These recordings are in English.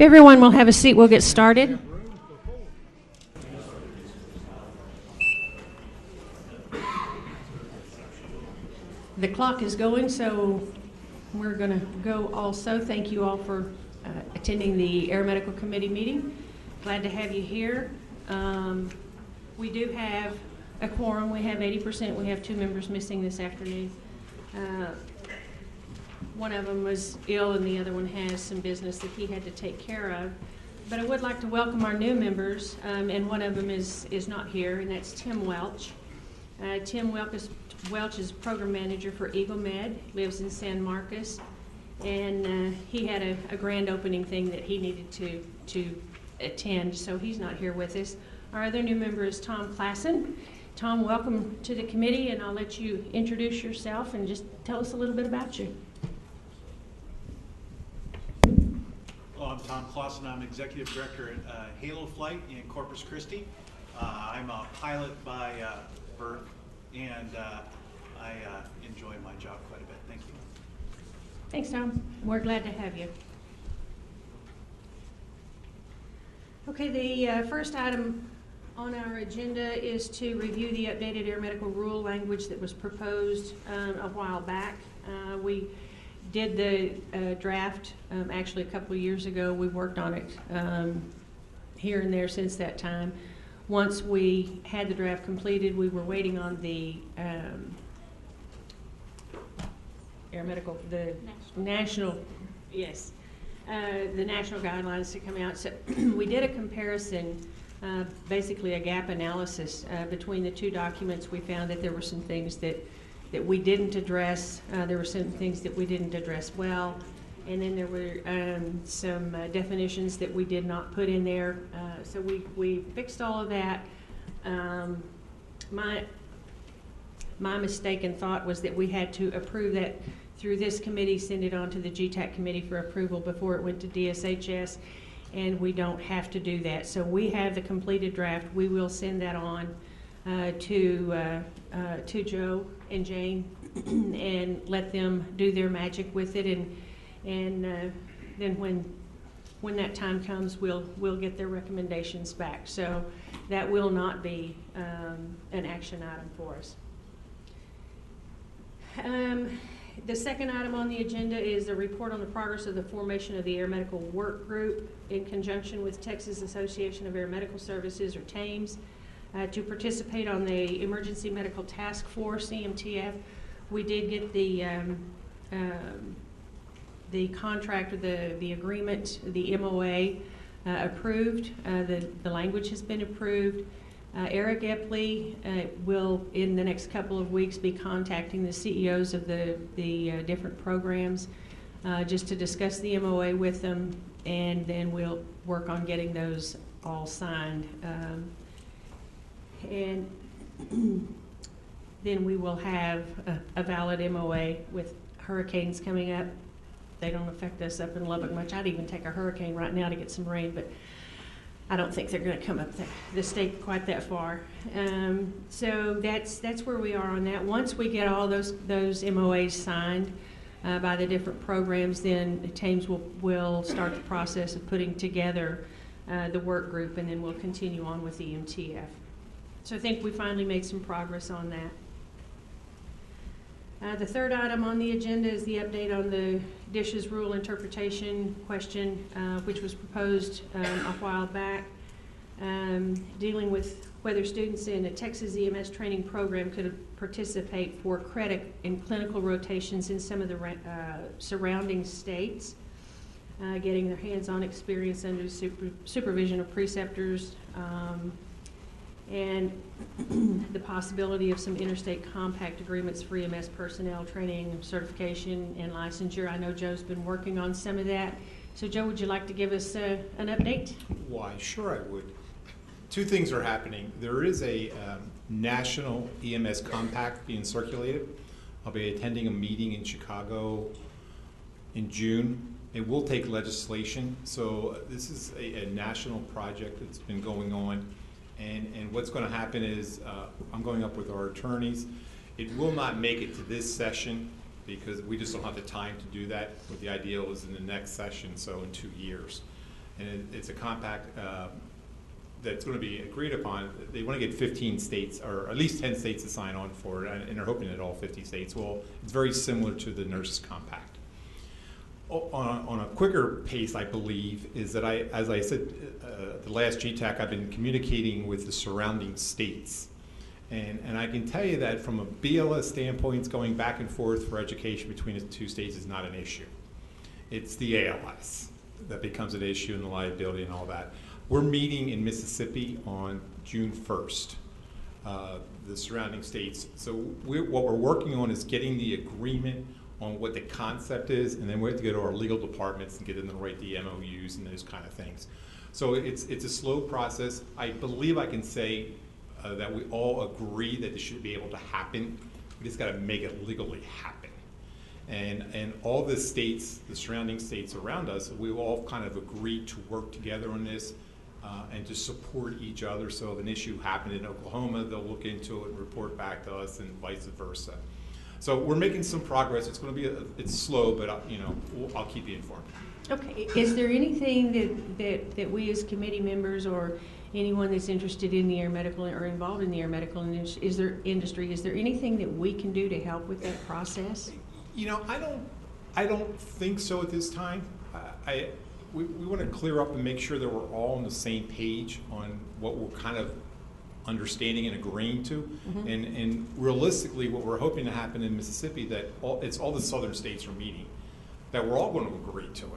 Everyone will have a seat. We'll get started. The clock is going, so we're going to go also. Thank you all for attending the Air Medical Committee meeting. Glad to have you here. We do have a quorum. We have 80%. We have 2 members missing this afternoon. One of them was ill and the other one has some business that he had to take care of. But I would like to welcome our new members, and one of them is not here, and that's Tim Welch. Tim Welch is program manager for Eagle Med, lives in San Marcos, and he had a grand opening thing that he needed to attend, so he's not here with us. Our other new member is Tom Klassen. Tom, welcome to the committee, and I'll let you introduce yourself and just tell us a little bit about you. I'm Tom Klassen. I'm Executive Director at Halo Flight in Corpus Christi. I'm a pilot by birth, and I enjoy my job quite a bit. Thank you. Thanks, Tom. We're glad to have you. Okay, the first item on our agenda is to review the updated air medical rule language that was proposed a while back. We did the draft actually a couple of years ago. We worked on it here and there since that time. Once we had the draft completed, we were waiting on the air medical, the national guidelines to come out. So we did a comparison, basically a gap analysis between the 2 documents. We found that there were some things that we didn't address. There were some things that we didn't address well. And then there were some definitions that we did not put in there. So we fixed all of that. My mistaken thought was that we had to approve that through this committee, send it on to the GETAC committee for approval before it went to DSHS, and we don't have to do that. So we have the completed draft. We will send that on to Joe and Jane and let them do their magic with it, and then when that time comes, we'll get their recommendations back. So that will not be an action item for us. The second item on the agenda is a report on the progress of the formation of the Air Medical Work Group in conjunction with Texas Association of Air Medical Services, or TAMES, to participate on the Emergency Medical Task Force, EMTF. We did get the contract, or the agreement, the MOA approved. The language has been approved. Eric Epley will, in the next couple of weeks, be contacting the CEOs of the different programs just to discuss the MOA with them, and then we'll work on getting those all signed. And then we will have a valid MOA with hurricanes coming up. They don't affect us up in Lubbock much. I'd even take a hurricane right now to get some rain, but I don't think they're going to come up the state quite that far. So that's where we are on that. Once we get all those MOAs signed by the different programs, then TAMES will start the process of putting together the work group, and then we'll continue on with the EMTF. So I think we finally made some progress on that. The third item on the agenda is the update on the DSH's rule interpretation question, which was proposed a while back, dealing with whether students in a Texas EMS training program could participate for credit in clinical rotations in some of the surrounding states, getting their hands-on experience under supervision of preceptors, and the possibility of some interstate compact agreements for EMS personnel training, certification, and licensure. I know Joe's been working on some of that. So Joe, would you like to give us an update? Why, sure I would. 2 things are happening. There is a national EMS compact being circulated. I'll be attending a meeting in Chicago in June. It will take legislation. So this is a national project that's been going on. And what's going to happen is I'm going up with our attorneys. It will not make it to this session because we just don't have the time to do that. But the idea was in the next session, so in 2 years. and it's a compact that's going to be agreed upon. They want to get 15 states, or at least 10 states to sign on for it, and they're hoping that all 50 states will. It's very similar to the Nurses Compact. On a quicker pace, I believe, is that as I said, the last GETAC, I've been communicating with the surrounding states. And I can tell you that from a BLS standpoint, going back and forth for education between the two states is not an issue. It's the ALS that becomes an issue, and the liability and all that. We're meeting in Mississippi on June 1st, the surrounding states. So what we're working on is getting the agreement on what the concept is, and then we have to go to our legal departments and get them to write the MOUs and those kind of things. So it's a slow process. I believe I can say that we all agree that this should be able to happen. We just got to make it legally happen. And all the states, the surrounding states around us, we all kind of agreed to work together on this and to support each other. So if an issue happened in Oklahoma, they'll look into it and report back to us, and vice versa. So we're making some progress. It's going to be it's slow, but I'll keep you informed. Okay. Is there anything that we as committee members or anyone that's interested in the air medical or involved in the air medical industry, is there anything that we can do to help with that process? I don't think so at this time. We want to clear up and make sure that we're all on the same page on what we're kind of understanding and agreeing to. Mm-hmm. And realistically, what we're hoping to happen in Mississippi, that all the southern states are meeting, that we're all going to agree to it.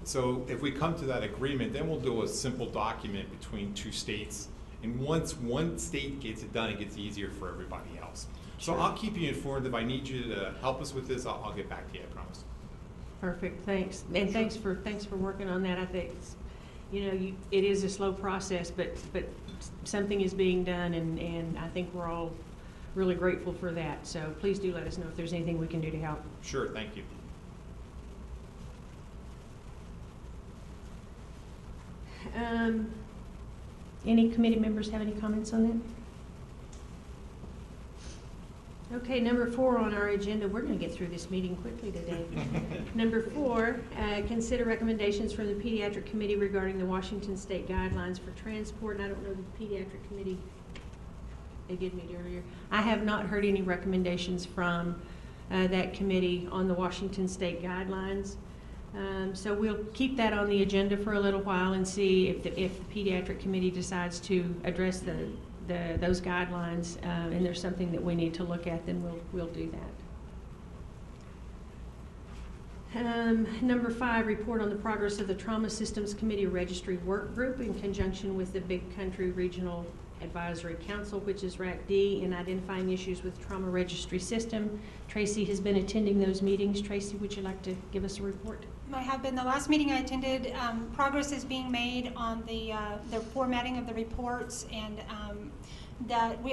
So if we come to that agreement, then we'll do a simple document between two states. And once one state gets it done, it gets easier for everybody else. So I'll keep you informed. If I need you to help us with this, I'll get back to you, I promise. Perfect, thanks. And thanks for working on that. I think it is a slow process, but something is being done, and I think we're all really grateful for that. So please do let us know if there's anything we can do to help. Sure, thank you. Any committee members have any comments on that? Okay, number 4 on our agenda. We're going to get through this meeting quickly today. Number 4, consider recommendations from the Pediatric Committee regarding the Washington State Guidelines for Transport. And I don't know the Pediatric Committee, they did meet earlier. I have not heard any recommendations from that committee on the Washington State Guidelines. So we'll keep that on the agenda for a little while and see if the Pediatric Committee decides to address those guidelines, and there's something that we need to look at, then we'll do that. Number 5, report on the progress of the Trauma Systems Committee Registry Work Group in conjunction with the Big Country Regional Advisory Council, which is RACD, in identifying issues with trauma registry system. Tracy has been attending those meetings. Tracy, would you like to give us a report? I have been. The last meeting I attended, progress is being made on the formatting of the reports, and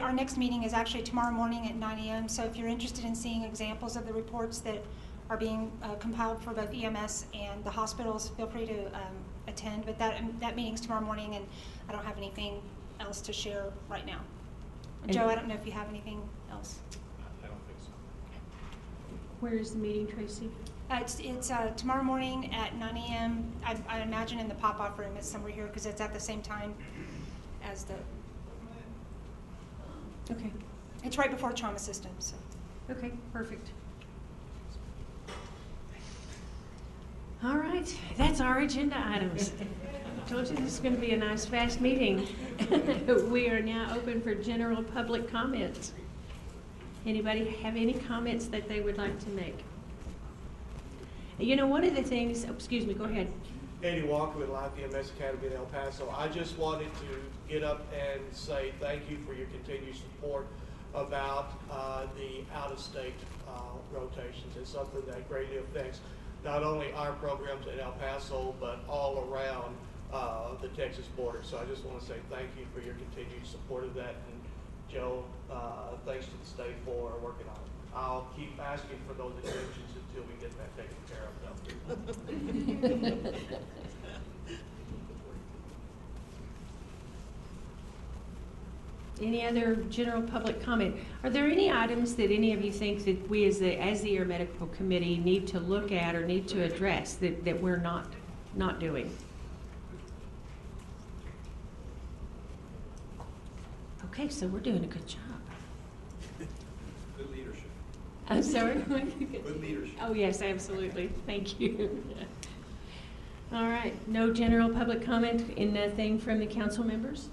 our next meeting is actually tomorrow morning at 9 a.m. So if you're interested in seeing examples of the reports that are being compiled for both EMS and the hospitals, feel free to attend. But that meeting's tomorrow morning, and I don't have anything else to share right now. And Joe, I don't know if you have anything else. I don't think so. Where is the meeting, Tracy? It's tomorrow morning at 9 a.m. I imagine in the pop-off room. It's somewhere here because it's at the same time as the... Okay. It's right before trauma systems. So. Okay, perfect. All right, that's our agenda items. I told you this is going to be a nice, fast meeting. We are now open for general public comments. Anybody have any comments that they would like to make? One of the things, excuse me, go ahead. Andy Walker with Life EMS Academy in El Paso. I just wanted to get up and say thank you for your continued support about the out-of-state rotations. It's something that greatly affects not only our programs in El Paso, but all around the Texas border. So I just want to say thank you for your continued support of that. And Joe, thanks to the state for working on it. I'll keep asking for those exemptions until we get that taken care of, though. Any other general public comment? Are there any items that any of you think that we as the Air Medical Committee need to look at or need to address that we're not doing? Okay, so we're doing a good job. Good leadership. I'm sorry? Good leadership. Oh, yes, absolutely. Thank you. All right, no general public comment in nothing from the council members?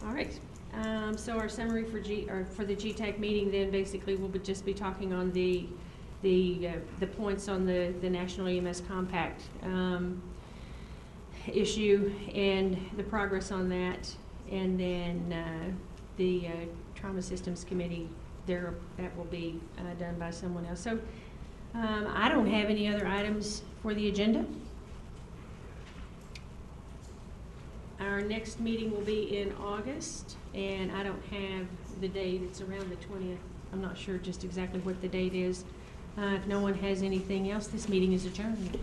All right, so our summary for the GTAC meeting then basically will just be talking on the points on the National EMS Compact issue and the progress on that, and then the Trauma Systems Committee, that will be done by someone else. So I don't have any other items for the agenda. Our next meeting will be in August, and I don't have the date. It's around the 20th. I'm not sure just exactly what the date is. If no one has anything else, this meeting is adjourned.